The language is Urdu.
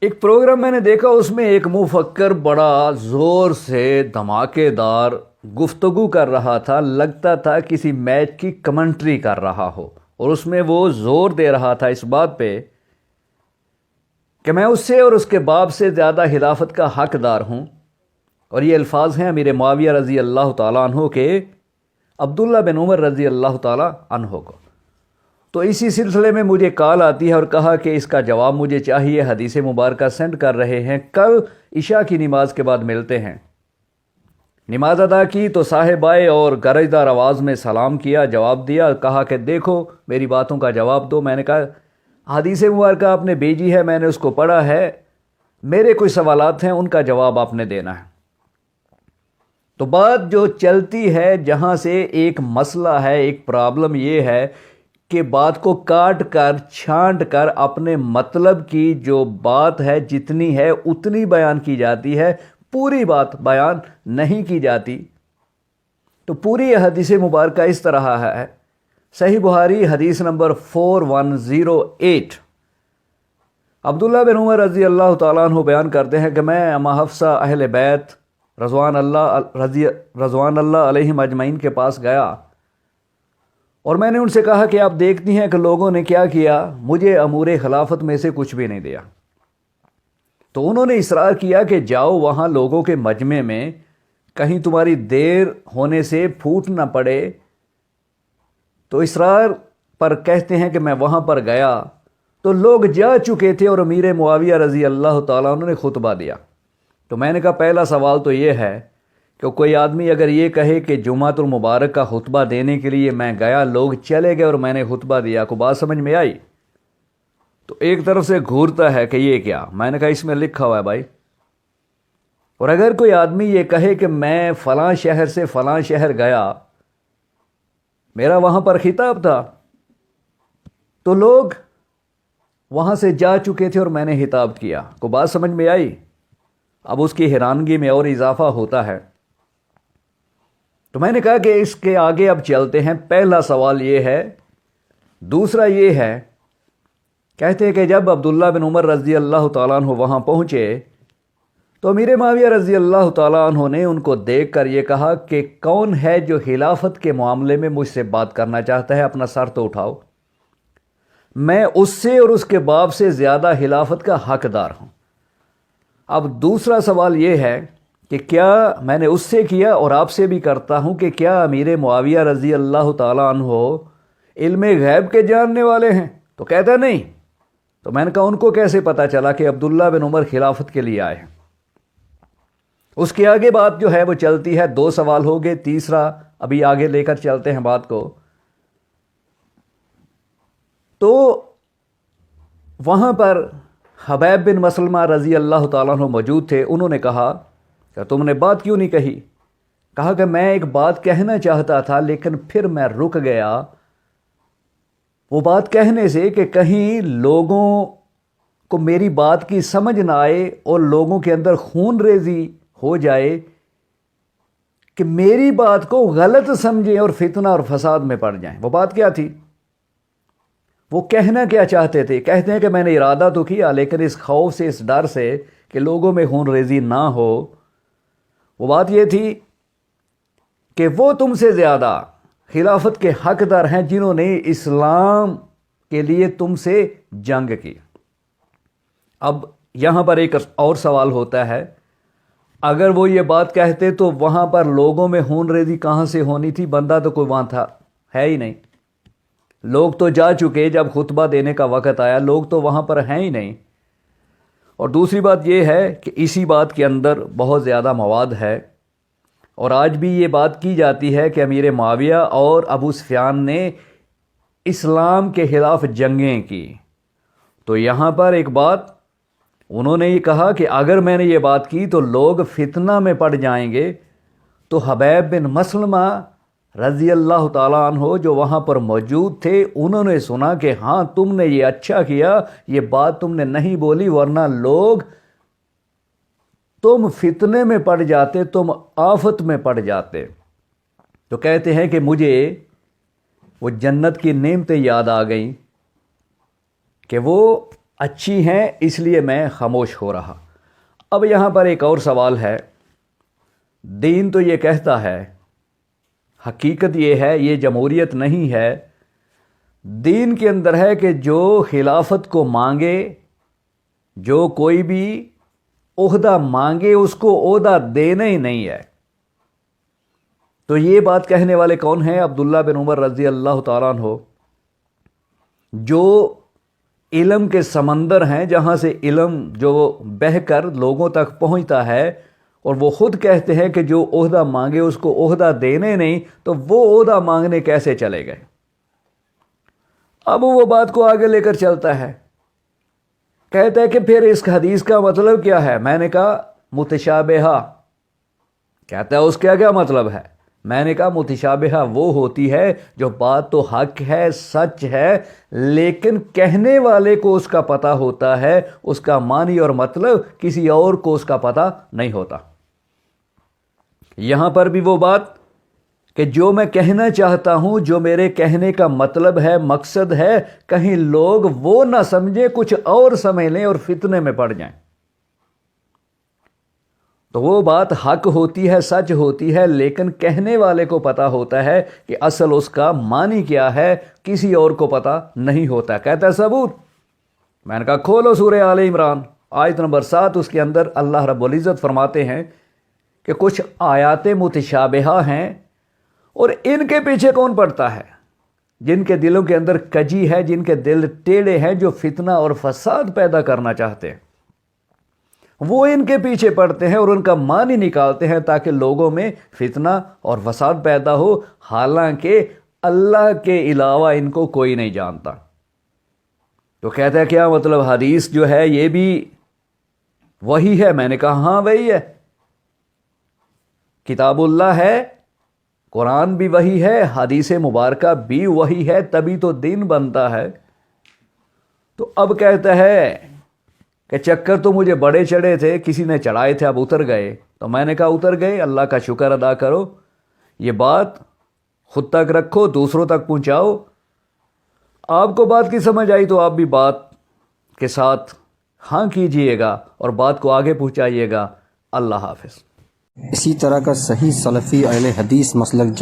ایک پروگرام میں نے دیکھا، اس میں ایک مفکر بڑا زور سے دھماکے دار گفتگو کر رہا تھا، لگتا تھا کسی میچ کی کمنٹری کر رہا ہو، اور اس میں وہ زور دے رہا تھا اس بات پہ کہ میں اس سے اور اس کے باپ سے زیادہ خلافت کا حقدار ہوں. اور یہ الفاظ ہیں امیر معاویہ رضی اللہ تعالیٰ عنہ کے عبداللہ بن عمر رضی اللہ تعالیٰ عنہ کو. تو اسی سلسلے میں مجھے کال آتی ہے اور کہا کہ اس کا جواب مجھے چاہیے، حدیث مبارکہ سینڈ کر رہے ہیں، کل عشاء کی نماز کے بعد ملتے ہیں. نماز ادا کی تو صاحب آئے اور گرجدار آواز میں سلام کیا، جواب دیا، کہا کہ دیکھو میری باتوں کا جواب دو. میں نے کہا حدیث مبارکہ آپ نے بھیجی ہے، میں نے اس کو پڑھا ہے، میرے کوئی سوالات ہیں، ان کا جواب آپ نے دینا ہے. تو بات جو چلتی ہے، جہاں سے ایک مسئلہ ہے، ایک پرابلم یہ ہے کہ بات کو کاٹ کر چھانٹ کر اپنے مطلب کی جو بات ہے جتنی ہے اتنی بیان کی جاتی ہے، پوری بات بیان نہیں کی جاتی. تو پوری حدیث مبارکہ اس طرح ہے. صحیح بخاری حدیث نمبر 4108، عبداللہ بن عمر رضی اللہ تعالیٰ عنہ بیان کرتے ہیں کہ میں اما حفصہ اہل بیت رضوان اللہ علیہم اجمعین کے پاس گیا اور میں نے ان سے کہا کہ آپ دیکھتی ہیں کہ لوگوں نے کیا کیا، مجھے امور خلافت میں سے کچھ بھی نہیں دیا. تو انہوں نے اصرار کیا کہ جاؤ وہاں لوگوں کے مجمع میں، کہیں تمہاری دیر ہونے سے پھوٹ نہ پڑے. تو اصرار پر کہتے ہیں کہ میں وہاں پر گیا تو لوگ جا چکے تھے اور امیر معاویہ رضی اللہ تعالیٰ عنہ نے خطبہ دیا. تو میں نے کہا پہلا سوال تو یہ ہے کہ کوئی آدمی اگر یہ کہے کہ جمعۃ المبارک کا خطبہ دینے کے لیے میں گیا، لوگ چلے گئے اور میں نے خطبہ دیا، کو بات سمجھ میں آئی؟ تو ایک طرف سے گھورتا ہے کہ یہ کیا؟ میں نے کہا اس میں لکھا ہوا ہے بھائی. اور اگر کوئی آدمی یہ کہے کہ میں فلاں شہر سے فلاں شہر گیا، میرا وہاں پر خطاب تھا، تو لوگ وہاں سے جا چکے تھے اور میں نے خطاب کیا، کو بات سمجھ میں آئی؟ اب اس کی حیرانگی میں اور اضافہ ہوتا ہے. تو میں نے کہا کہ اس کے آگے اب چلتے ہیں. پہلا سوال یہ ہے. دوسرا یہ ہے، کہتے ہیں کہ جب عبداللہ بن عمر رضی اللہ تعالیٰ عنہ وہاں پہنچے تو امیر معاویہ رضی اللہ تعالیٰ عنہ نے ان کو دیکھ کر یہ کہا کہ کون ہے جو خلافت کے معاملے میں مجھ سے بات کرنا چاہتا ہے، اپنا سر تو اٹھاؤ، میں اس سے اور اس کے باپ سے زیادہ خلافت کا حقدار ہوں. اب دوسرا سوال یہ ہے کہ کیا میں نے اس سے کیا اور آپ سے بھی کرتا ہوں کہ کیا امیر معاویہ رضی اللہ تعالیٰ عنہ علم غیب کے جاننے والے ہیں؟ تو کہتا نہیں. تو میں نے کہا ان کو کیسے پتا چلا کہ عبداللہ بن عمر خلافت کے لیے آئے ہیں؟ اس کے آگے بات جو ہے وہ چلتی ہے. دو سوال ہو گئے، تیسرا ابھی آگے لے کر چلتے ہیں بات کو. تو وہاں پر حبیب بن مسلمہ رضی اللہ تعالیٰ عنہ موجود تھے. انہوں نے کہا کہ تم نے بات کیوں نہیں کہی؟ کہا کہ میں ایک بات کہنا چاہتا تھا لیکن پھر میں رک گیا، وہ بات کہنے سے کہ کہیں لوگوں کو میری بات کی سمجھ نہ آئے اور لوگوں کے اندر خون ریزی ہو جائے، کہ میری بات کو غلط سمجھیں اور فتنہ اور فساد میں پڑ جائیں. وہ بات کیا تھی؟ وہ کہنا کیا چاہتے تھے؟ کہتے ہیں کہ میں نے ارادہ تو کیا لیکن اس خوف سے، اس ڈر سے کہ لوگوں میں خون ریزی نہ ہو، وہ بات یہ تھی کہ وہ تم سے زیادہ خلافت کے حقدار ہیں جنہوں نے اسلام کے لیے تم سے جنگ کی. اب یہاں پر ایک اور سوال ہوتا ہے، اگر وہ یہ بات کہتے تو وہاں پر لوگوں میں خون ریزی کہاں سے ہونی تھی؟ بندہ تو کوئی وہاں تھا ہے ہی نہیں، لوگ تو جا چکے. جب خطبہ دینے کا وقت آیا لوگ تو وہاں پر ہیں ہی نہیں. اور دوسری بات یہ ہے کہ اسی بات کے اندر بہت زیادہ مواد ہے، اور آج بھی یہ بات کی جاتی ہے کہ امیر معاویہ اور ابو سفیان نے اسلام کے خلاف جنگیں کی. تو یہاں پر ایک بات انہوں نے یہ کہا کہ اگر میں نے یہ بات کی تو لوگ فتنہ میں پڑ جائیں گے. تو حبیب بن مسلمہ رضی اللہ تعالیٰ عنہ جو وہاں پر موجود تھے، انہوں نے سنا کہ ہاں تم نے یہ اچھا کیا، یہ بات تم نے نہیں بولی، ورنہ لوگ تم فتنے میں پڑ جاتے، تم آفت میں پڑ جاتے. تو کہتے ہیں کہ مجھے وہ جنت کی نعمتیں یاد آ گئیں کہ وہ اچھی ہیں اس لیے میں خاموش ہو رہا۔ اب یہاں پر ایک اور سوال ہے، دین تو یہ کہتا ہے، حقیقت یہ ہے، یہ جمہوریت نہیں ہے، دین کے اندر ہے کہ جو خلافت کو مانگے، جو کوئی بھی عہدہ مانگے اس کو عہدہ دینا ہی نہیں ہے۔ تو یہ بات کہنے والے کون ہیں؟ عبداللہ بن عمر رضی اللہ تعالیٰ عنہ، جو علم کے سمندر ہیں، جہاں سے علم جو بہہ کر لوگوں تک پہنچتا ہے، اور وہ خود کہتے ہیں کہ جو عہدہ مانگے اس کو عہدہ دینے نہیں، تو وہ عہدہ مانگنے کیسے چلے گئے؟ اب وہ بات کو آگے لے کر چلتا ہے، کہتا ہے کہ پھر اس حدیث کا مطلب کیا ہے؟ میں نے کہا متشابہہ۔ کہتا ہے اس کا کیا مطلب ہے؟ میں نے کہا متشابہہ وہ ہوتی ہے جو بات تو حق ہے، سچ ہے، لیکن کہنے والے کو اس کا پتہ ہوتا ہے، اس کا معنی اور مطلب کسی اور کو اس کا پتہ نہیں ہوتا۔ یہاں پر بھی وہ بات کہ جو میں کہنا چاہتا ہوں، جو میرے کہنے کا مطلب ہے، مقصد ہے، کہیں لوگ وہ نہ سمجھیں، کچھ اور سمجھ لیں اور فتنے میں پڑ جائیں۔ تو وہ بات حق ہوتی ہے، سچ ہوتی ہے، لیکن کہنے والے کو پتہ ہوتا ہے کہ اصل اس کا معنی کیا ہے، کسی اور کو پتہ نہیں ہوتا۔ کہتا ہے ثبوت؟ میں نے کہا کھولو سورہ آل عمران آیت نمبر 7، اس کے اندر اللہ رب العزت فرماتے ہیں کہ کچھ آیات متشابہہ ہیں، اور ان کے پیچھے کون پڑتا ہے؟ جن کے دلوں کے اندر کجی ہے، جن کے دل ٹیڑھے ہیں، جو فتنہ اور فساد پیدا کرنا چاہتے ہیں، وہ ان کے پیچھے پڑتے ہیں اور ان کا معنی نکالتے ہیں تاکہ لوگوں میں فتنہ اور فساد پیدا ہو، حالانکہ اللہ کے علاوہ ان کو کوئی نہیں جانتا۔ تو کہتا ہے کیا مطلب؟ حدیث جو ہے یہ بھی وہی ہے؟ میں نے کہا ہاں وہی ہے، کتاب اللہ ہے، قرآن بھی وہی ہے، حدیث مبارکہ بھی وہی ہے، تبھی تو دین بنتا ہے۔ تو اب کہتا ہے کہ چکر تو مجھے بڑے چڑھے تھے، کسی نے چڑھائے تھے، اب اتر گئے۔ تو میں نے کہا اتر گئے، اللہ کا شکر ادا کرو، یہ بات خود تک رکھو، دوسروں تک پہنچاؤ۔ آپ کو بات کی سمجھ آئی تو آپ بھی بات کے ساتھ ہاں کیجئے گا اور بات کو آگے پہنچائیے گا۔ اللہ حافظ۔ اسی طرح کا صحیح سلفی اہل حدیث مسلک